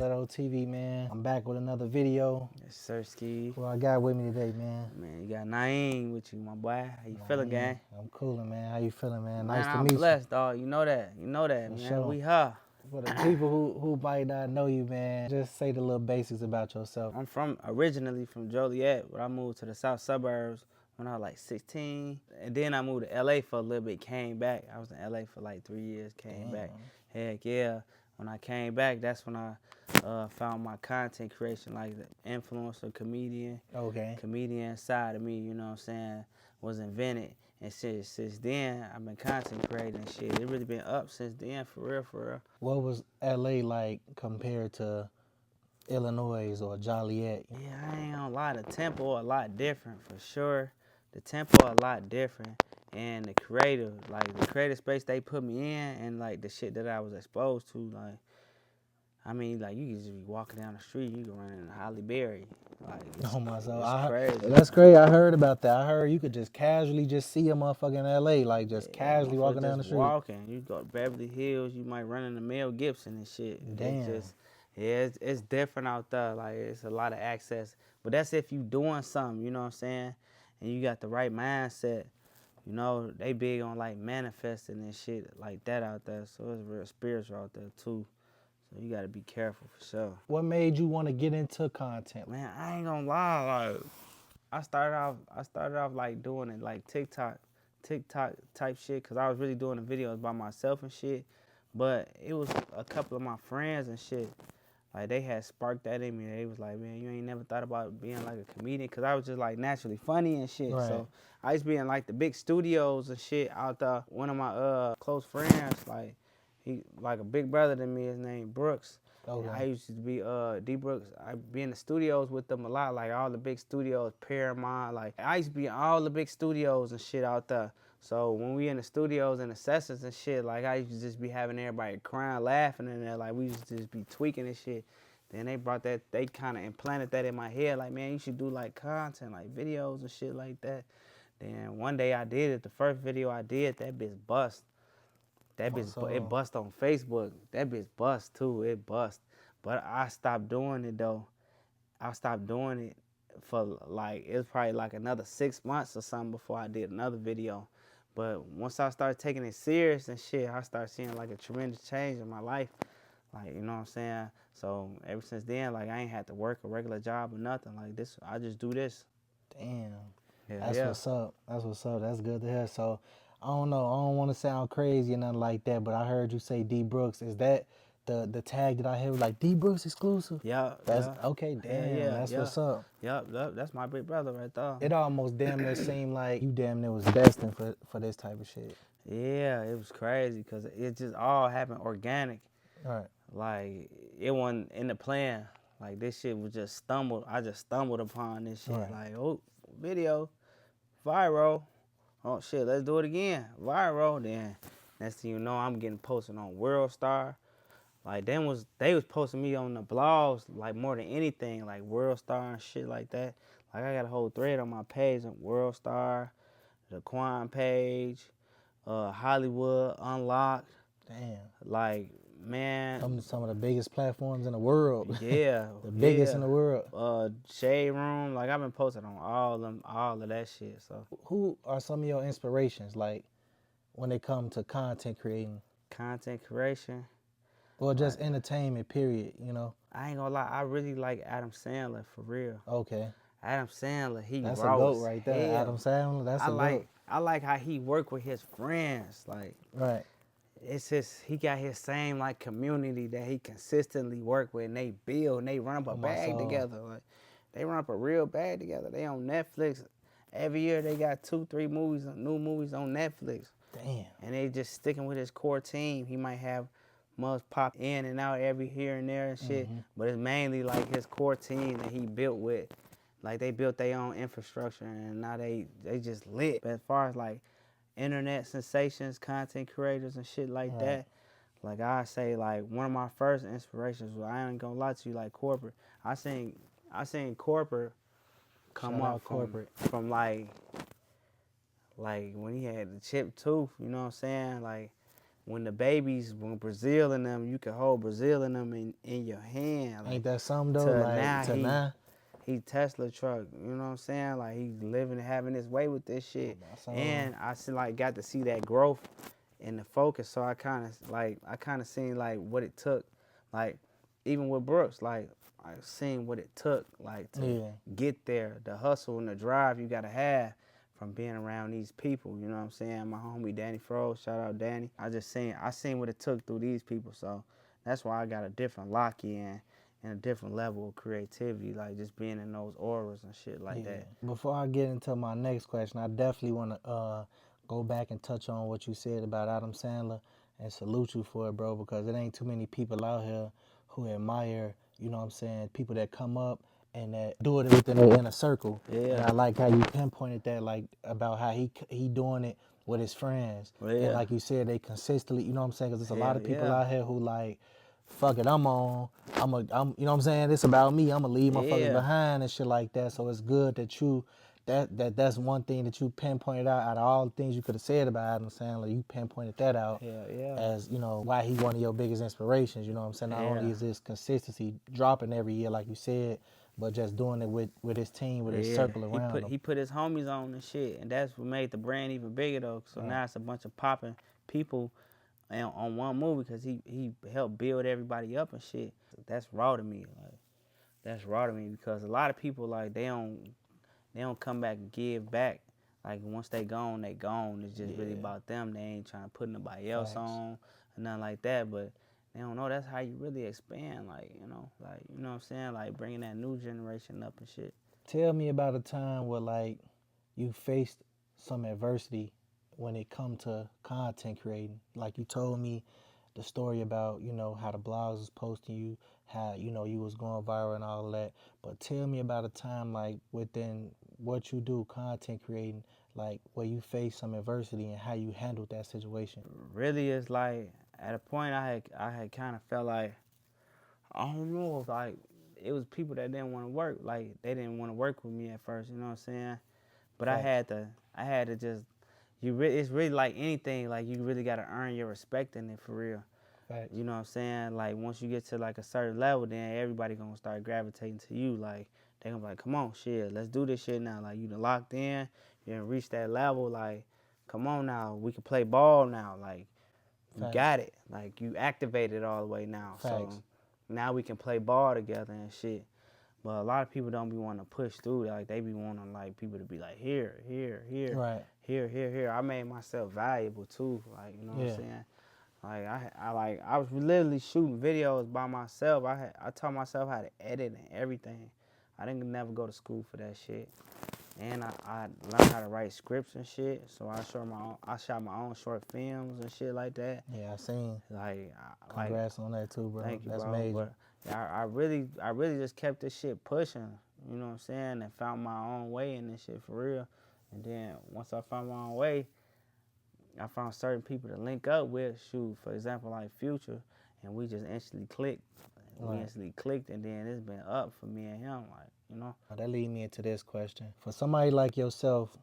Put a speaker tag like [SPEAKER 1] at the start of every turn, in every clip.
[SPEAKER 1] Ghetto TV, man. I'm back with another video.
[SPEAKER 2] Yes, sir, Ski.
[SPEAKER 1] Who I got with me today, man?
[SPEAKER 2] Man, you got Naim with you, my boy. How you feeling, gang?
[SPEAKER 1] I'm coolin', man. How you feeling, man?
[SPEAKER 2] Man,
[SPEAKER 1] Nice to
[SPEAKER 2] I'm
[SPEAKER 1] meet
[SPEAKER 2] blessed, dog. You know that. You know that,
[SPEAKER 1] For
[SPEAKER 2] man.
[SPEAKER 1] sure.
[SPEAKER 2] We here.
[SPEAKER 1] For the people who might not know you, man, just say the little basics about yourself.
[SPEAKER 2] I'm originally from Joliet, but I moved to the south suburbs when I was like 16. And then I moved to LA for a little bit, came back. I was in LA for like 3 years, came back. Heck yeah. When I came back, that's when I found my content creation, like the influencer, comedian side of me, you know what I'm saying, was invented. And since then, I've been content creating and shit. It really been up since then, for real, for real.
[SPEAKER 1] What was LA like compared to Illinois or Joliet?
[SPEAKER 2] Yeah, I ain't gonna lie, the tempo a lot different, for sure. The tempo a lot different. And the creative space they put me in, and like the shit that I was exposed to, like, I mean, like, you can just be walking down the street, you can run into Holly Berry. Like, it's crazy.
[SPEAKER 1] That's crazy. I heard about that. I heard you could just casually just see a motherfucker in LA, like just casually walking down the street.
[SPEAKER 2] Walking. You go to Beverly Hills, you might run into Mel Gibson and shit.
[SPEAKER 1] Damn.
[SPEAKER 2] It's different out there. Like, it's a lot of access. But that's if you doing something, you know what I'm saying? And you got the right mindset. You know, they big on like manifesting and shit like that out there. So it's real spiritual out there too. So you gotta be careful for sure.
[SPEAKER 1] What made you want to get into content?
[SPEAKER 2] Man, I ain't gonna lie, like, I started off like doing it like TikTok type shit, cause I was really doing the videos by myself and shit. But it was a couple of my friends and shit, like, they had sparked that in me. They was like, man, you ain't never thought about being like a comedian? Cause I was just like naturally funny and shit.
[SPEAKER 1] Right.
[SPEAKER 2] So I used to be in like the big studios and shit out there. One of my close friends, like, he like a big brother to me, his name Brooks.
[SPEAKER 1] Okay.
[SPEAKER 2] I used to be D Brooks. I be in the studios with them a lot, like all the big studios, Paramount. Like, I used to be in all the big studios and shit out there. So when we in the studios and the sessions and shit, like, I used to just be having everybody crying, laughing in there. Like, we used to just be tweaking and shit. Then they brought that, they kind of implanted that in my head. Like, man, you should do like content, like videos and shit like that. Then one day I did it. The first video I did, that bitch bust. That bitch, it bust on Facebook. That bitch bust too, it bust. But I stopped doing it though. I stopped doing it for like, it was probably like another 6 months or something before I did another video. But once I started taking it serious and shit, I started seeing like a tremendous change in my life. Like, you know what I'm saying? So ever since then, like, I ain't had to work a regular job or nothing. Like this, I just do this.
[SPEAKER 1] Damn.
[SPEAKER 2] Yeah,
[SPEAKER 1] That's what's up. That's what's up. That's good to hear. So, I don't know. I don't want to sound crazy or nothing like that, but I heard you say D Brooks. Is that the tag that I hear, like D Brooks exclusive?
[SPEAKER 2] Yeah.
[SPEAKER 1] That's okay. Damn. That's what's up.
[SPEAKER 2] Yep. That's my big brother right there.
[SPEAKER 1] It almost damn near seemed like you damn near was destined for this type of shit.
[SPEAKER 2] Yeah, it was crazy because it just all happened organic.
[SPEAKER 1] Right.
[SPEAKER 2] Like, it wasn't in the plan. Like, this shit was just stumbled. I just stumbled upon this shit.
[SPEAKER 1] Right.
[SPEAKER 2] Like, oh, video, viral. Oh shit, let's do it again. Viral. Then next thing you know, I'm getting posted on World Star. Like, they was posting me on the blogs, like, more than anything, like World Star and shit like that. Like, I got a whole thread on my page on World Star, the Quan page, Hollywood Unlocked.
[SPEAKER 1] Damn.
[SPEAKER 2] Like, man.
[SPEAKER 1] Some of the biggest platforms in the world.
[SPEAKER 2] Yeah.
[SPEAKER 1] The biggest in the world.
[SPEAKER 2] Shade Room. Like, I've been posting on all of that shit. So,
[SPEAKER 1] who are some of your inspirations, like, when it comes to content creating?
[SPEAKER 2] Content creation.
[SPEAKER 1] Or just entertainment, period, you know?
[SPEAKER 2] I ain't gonna lie, I really like Adam Sandler, for real.
[SPEAKER 1] Okay.
[SPEAKER 2] Adam Sandler,
[SPEAKER 1] that's a goat right there.
[SPEAKER 2] Hell.
[SPEAKER 1] Adam Sandler, that's a goat.
[SPEAKER 2] I like how he work with his friends. Like,
[SPEAKER 1] right.
[SPEAKER 2] It's just, he got his same like community that he consistently work with, and they build and they run up a bag together. Like, they run up a real bag together. They on Netflix. Every year they got 2-3 movies, new movies on Netflix.
[SPEAKER 1] Damn.
[SPEAKER 2] And they just sticking with his core team. He might have must pop in and out every here and there and shit, but it's mainly like his core team that he built with. Like, they built their own infrastructure, and now they just lit. But as far as like internet sensations, content creators and shit like that, like, I say, like, one of my first inspirations was, I ain't gonna lie to you, like, Corporate. I seen Corporate come up from like when he had the chipped tooth, you know what I'm saying? Like, when the babies, when Brazil and them, you can hold Brazil and them in your hand. Like,
[SPEAKER 1] Ain't that something though?
[SPEAKER 2] to
[SPEAKER 1] Like
[SPEAKER 2] now
[SPEAKER 1] to now.
[SPEAKER 2] he Tesla truck, you know what I'm saying? Like he living, having his way with this shit. And I see, like, got to see that growth and the focus. So I kind of seen like what it took, like even with Brooks, like I seen what it took, like to get there, the hustle and the drive you gotta have from being around these people. You know what I'm saying? My homie Danny Froze, shout out Danny. I seen what it took through these people. So that's why I got a different lock in and a different level of creativity, like just being in those auras and shit like that.
[SPEAKER 1] Before I get into my next question, I definitely want to go back and touch on what you said about Adam Sandler and salute you for it, bro, because it ain't too many people out here who admire, you know what I'm saying, people that come up and that do it within in a circle.
[SPEAKER 2] Yeah.
[SPEAKER 1] And I like how you pinpointed that, like about how he doing it with his friends.
[SPEAKER 2] Yeah.
[SPEAKER 1] And like you said, they consistently, you know what I'm saying, because there's a lot of people
[SPEAKER 2] yeah.
[SPEAKER 1] out here who like, fuck it, I'm you know what I'm saying, it's about me, I'm gonna leave motherfuckers behind and shit like that. So it's good that you, that's one thing that you pinpointed out of all the things you could have said about Adam Sandler. You pinpointed that out as, you know, why he one of your biggest inspirations. You know what I'm saying? Not only is this consistency dropping every year, like you said, but just doing it with his team, with his circle around him.
[SPEAKER 2] He put his homies on and shit, and that's what made the brand even bigger though. So now it's a bunch of popping people on one movie because he helped build everybody up and shit. That's raw to me. Like, that's raw to me because a lot of people, like, they don't come back and give back. Like, once they gone, they gone. It's just really about them. They ain't trying to put nobody else on or nothing like that. But they don't know that's how you really expand. Like, you know what I'm saying? Like, bringing that new generation up and shit.
[SPEAKER 1] Tell me about a time where, like, you faced some adversity when it come to content creating. Like, you told me the story about, you know, how the blogs was posting you, how, you know, you was going viral and all that. But tell me about a time, like, within what you do, content creating, like, where you faced some adversity and how you handled that situation.
[SPEAKER 2] Really, it's like, at a point I had kind of felt like, I don't know, like, it was people that didn't want to work. Like, they didn't want to work with me at first, you know what I'm saying? But I had to just, it's really like anything, like, you really got to earn your respect in it for real.
[SPEAKER 1] Facts.
[SPEAKER 2] You know what I'm saying? Like, once you get to, like, a certain level, then everybody gonna start gravitating to you. Like, they gonna be like, come on, shit, let's do this shit now. Like, you done locked in, you done reached that level. Like, come on now, we can play ball now. Like, you got it. Like, you activated all the way now.
[SPEAKER 1] Facts.
[SPEAKER 2] So now we can play ball together and shit. But a lot of people don't be wanting to push through. Like, they be wanting, like, people to be like, here,
[SPEAKER 1] Right.
[SPEAKER 2] here. I made myself valuable too. Like, you know what I'm saying? Like, I was literally shooting videos by myself. I taught myself how to edit and everything. I didn't never go to school for that shit. And I learned how to write scripts and shit. So I shot my own short films and shit like that.
[SPEAKER 1] Yeah, I seen.
[SPEAKER 2] Like,
[SPEAKER 1] Congrats on that too, bro.
[SPEAKER 2] Thank you,
[SPEAKER 1] That's
[SPEAKER 2] bro.
[SPEAKER 1] major.
[SPEAKER 2] But I really just kept this shit pushing. You know what I'm saying? And found my own way in this shit for real. And then once I found my own way, I found certain people to link up with. Shoot, for example, like Future, and we just instantly clicked. We instantly clicked, and then it's been up for me and him. Like, you know.
[SPEAKER 1] That leads me into this question. For somebody like yourself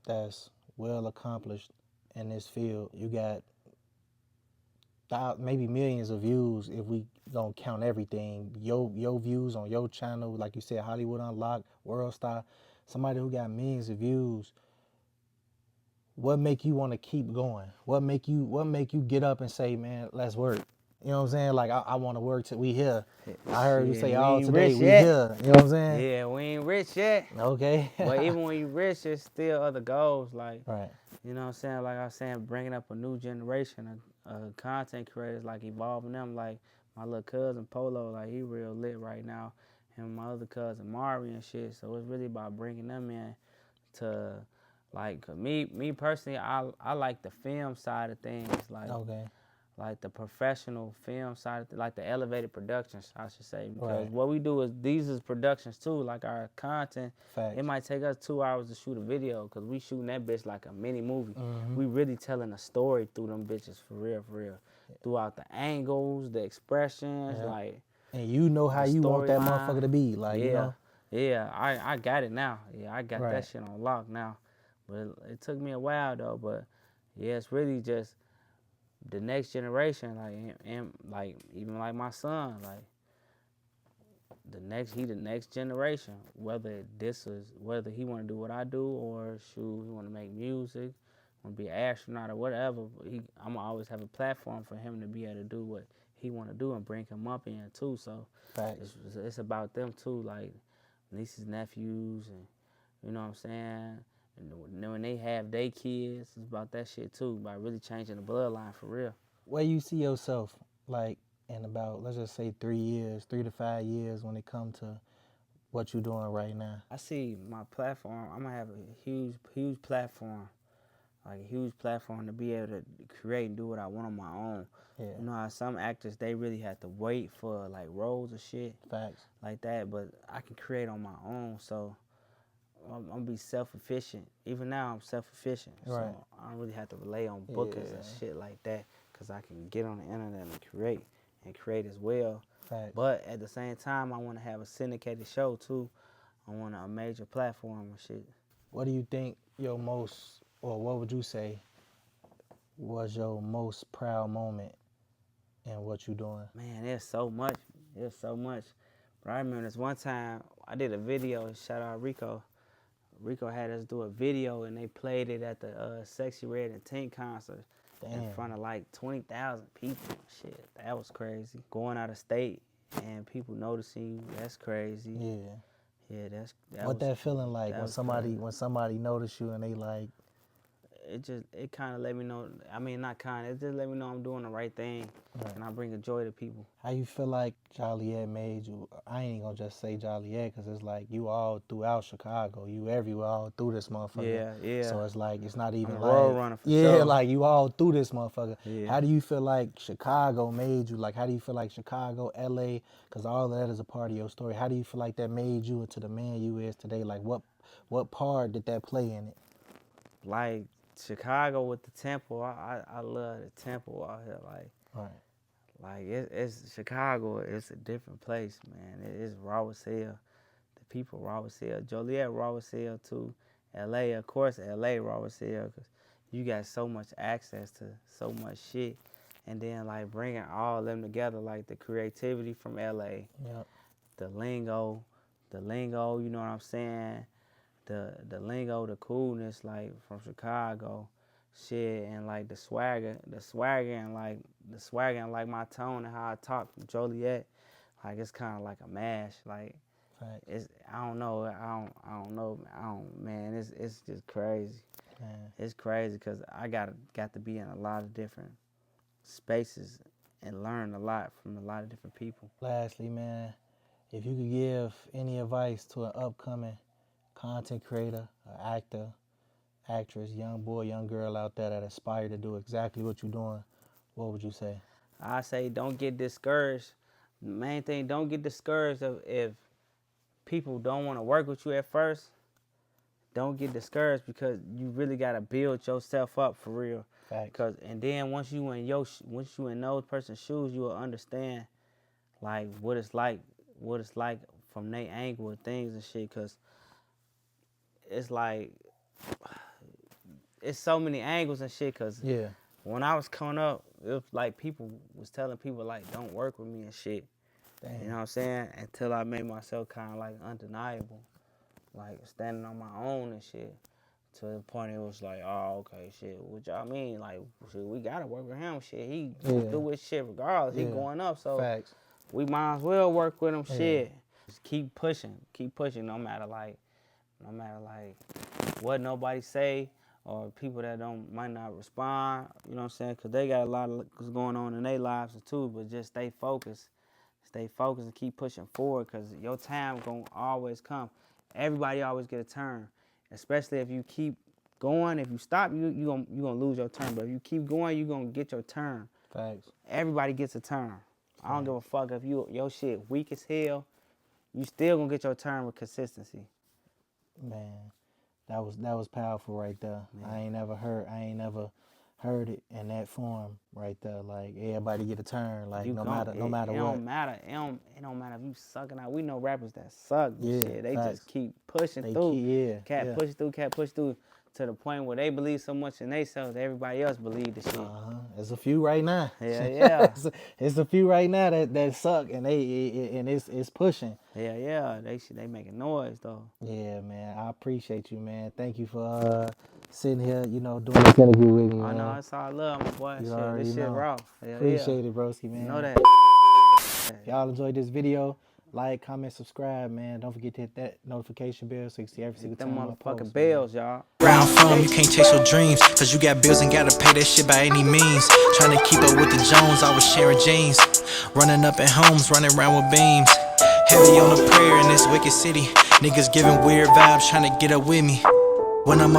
[SPEAKER 1] that's well accomplished in this field, you got maybe millions of views if we don't count everything. Your views on your channel, like you said, Hollywood Unlocked, World Star, somebody who got millions of views. What make you want to keep going? What make you get up and say, man, let's work? You know what I'm saying? Like, I want to work till we here. I heard you say all today, we here. You know what I'm saying?
[SPEAKER 2] Yeah, we ain't rich yet.
[SPEAKER 1] Okay.
[SPEAKER 2] But even when you rich, there's still other goals. Like,
[SPEAKER 1] right.
[SPEAKER 2] You know what I'm saying? Like I was saying, bringing up a new generation of content creators, like evolving them. Like my little cousin Polo, like he real lit right now. And my other cousin Mari and shit. So it's really about bringing them in to, like, me personally, I like the film side of things. Like, like the professional film side, like the elevated productions, I should say. Because what we do is, these is productions too, like our content.
[SPEAKER 1] Facts.
[SPEAKER 2] It might take us 2 hours to shoot a video because we shooting that bitch like a mini movie. We really telling a story through them bitches for real. Throughout the angles, the expressions, like.
[SPEAKER 1] And you know how you want that motherfucker to be, like, you know?
[SPEAKER 2] Yeah, I got it now. Yeah, I got that shit on lock now. But it took me a while though, but yeah, it's really just the next generation, like, and like even like my son, like the next generation. Whether he want to do what I do, or shoot, he want to make music, want to be an astronaut or whatever. I'm gonna always have a platform for him to be able to do what he want to do and bring him up in too. So it's about them too, like nieces, nephews, and you know what I'm saying. And when they have their kids, it's about that shit too, about really changing the bloodline for real.
[SPEAKER 1] Where you see yourself, like, in about, let's just say 3 years, 3 to 5 years, when it comes to what you're doing right now?
[SPEAKER 2] I see my platform. I'm gonna have a huge platform, like a huge platform to be able to create and do what I want on my own.
[SPEAKER 1] Yeah.
[SPEAKER 2] You know how some actors, they really have to wait for like roles or shit.
[SPEAKER 1] Facts.
[SPEAKER 2] Like that, but I can create on my own. So I'm gonna be self-efficient. Even now, I'm self-efficient.
[SPEAKER 1] Right.
[SPEAKER 2] So I don't really have to rely on bookers and shit like that, because I can get on the internet and create as well.
[SPEAKER 1] Facts.
[SPEAKER 2] But at the same time, I want to have a syndicated show too. I want a major platform and shit.
[SPEAKER 1] What do you think your most, or what would you say was your most proud moment in what you doing?
[SPEAKER 2] Man, there's so much. There's so much. But I remember this one time I did a video. Shout out Rico. Rico had us do a video, and they played it at the Sexy Red and Tink concert.
[SPEAKER 1] Damn.
[SPEAKER 2] In front of like 20,000 people. Shit, that was crazy. Going out of state and people noticing you, that's crazy.
[SPEAKER 1] Yeah.
[SPEAKER 2] Yeah,
[SPEAKER 1] what that feeling like
[SPEAKER 2] that
[SPEAKER 1] when somebody notice you and they like?
[SPEAKER 2] It kind of let me know. I mean, not kind. It just let me know I'm doing the right thing, and I bring a joy to people.
[SPEAKER 1] How you feel like Joliet made you? I ain't gonna just say Joliet, because it's like you all throughout Chicago. You everywhere, all through this motherfucker.
[SPEAKER 2] Yeah.
[SPEAKER 1] So it's like, it's not even
[SPEAKER 2] I'm
[SPEAKER 1] like,
[SPEAKER 2] a road runner for
[SPEAKER 1] yeah,
[SPEAKER 2] sure.
[SPEAKER 1] like you all through this motherfucker.
[SPEAKER 2] Yeah.
[SPEAKER 1] How do you feel like Chicago made you? Like, how do you feel like Chicago, LA, because all of that is a part of your story. How do you feel like that made you into the man you is today? Like, what part did that play in it?
[SPEAKER 2] Like Chicago with the temple, I love the temple out here. Like it's Chicago. It's a different place, man. It's raw as hell. The people raw as hell. Joliet raw as hell too. LA, of course, LA raw as hell, because you got so much access to so much shit. And then like bringing all of them together, like the creativity from LA,
[SPEAKER 1] Yep.
[SPEAKER 2] the lingo, you know what I'm saying? The lingo, the coolness, like from Chicago, shit, and like the swagger and like my tone and how I talk from Joliet, like it's kind of like a mash, like it's I don't know, man, it's just crazy.
[SPEAKER 1] Man.
[SPEAKER 2] It's crazy because I got to be in a lot of different spaces and learn a lot from a lot of different people.
[SPEAKER 1] Lastly, man, if you could give any advice to an upcoming content creator, an actor, actress, young boy, young girl out there that aspire to do exactly what you're doing, what would you say?
[SPEAKER 2] I say don't get discouraged. The main thing, don't get discouraged if people don't want to work with you at first. Don't get discouraged, because you really got to build yourself up for real.
[SPEAKER 1] Facts.
[SPEAKER 2] And then once you in those person's shoes, you will understand like what it's like from their angle of things and shit, because it's like it's so many angles and shit, because when I was coming up, it was like people was telling people like don't work with me and shit.
[SPEAKER 1] Damn.
[SPEAKER 2] You know what I'm saying? Until I made myself kind of like undeniable, like standing on my own and shit. To the point it was like, oh, okay, shit, what y'all mean? Like, shit, we gotta work with him, shit. He do his shit regardless. He going up, so
[SPEAKER 1] Facts.
[SPEAKER 2] We might as well work with him, shit. Just keep pushing, no matter like what nobody say, or people that might not respond, you know what I'm saying? Because they got a lot of what's going on in their lives too, but just stay focused and keep pushing forward, because your time gonna always come. Everybody always get a turn, especially if you keep going. If you stop, you gonna lose your turn, but if you keep going, you gonna get your turn.
[SPEAKER 1] Facts.
[SPEAKER 2] Everybody gets a turn. I don't give a fuck if your shit weak as hell, you still gonna get your turn with consistency.
[SPEAKER 1] Man, that was powerful right there. Man. I ain't never heard it in that form right there. Like, everybody get a turn. Like, no matter what.
[SPEAKER 2] It don't matter if you sucking out. We know rappers that suck.
[SPEAKER 1] Yeah,
[SPEAKER 2] shit. They
[SPEAKER 1] facts.
[SPEAKER 2] Just keep pushing through.
[SPEAKER 1] Push through.
[SPEAKER 2] Cat push through. to the point where they believe so much in themselves that everybody else believe the shit.
[SPEAKER 1] There's a few right now.
[SPEAKER 2] Yeah.
[SPEAKER 1] It's a few right now that suck and it's pushing.
[SPEAKER 2] Yeah. They making noise though.
[SPEAKER 1] Yeah, man. I appreciate you, man. Thank you for sitting here, doing this interview with me, man.
[SPEAKER 2] I know, it's all love, my boy.
[SPEAKER 1] You
[SPEAKER 2] Shit,
[SPEAKER 1] already
[SPEAKER 2] this shit
[SPEAKER 1] know.
[SPEAKER 2] raw.
[SPEAKER 1] Appreciate it, broski, man.
[SPEAKER 2] You know that.
[SPEAKER 1] If y'all enjoyed this video, like, comment, subscribe, man. Don't forget to hit that notification bell so you can see every single time I post.
[SPEAKER 2] Them motherfucking bells, y'all.
[SPEAKER 3] Round phone, you can't chase your dreams, cause you got bills and gotta pay that shit by any means. Trying to keep up with the Jones, I was sharing jeans. Running up in homes, running around with beams. Heavy on the prayer in this wicked city. Niggas giving weird vibes, trying to get up with me. When I'm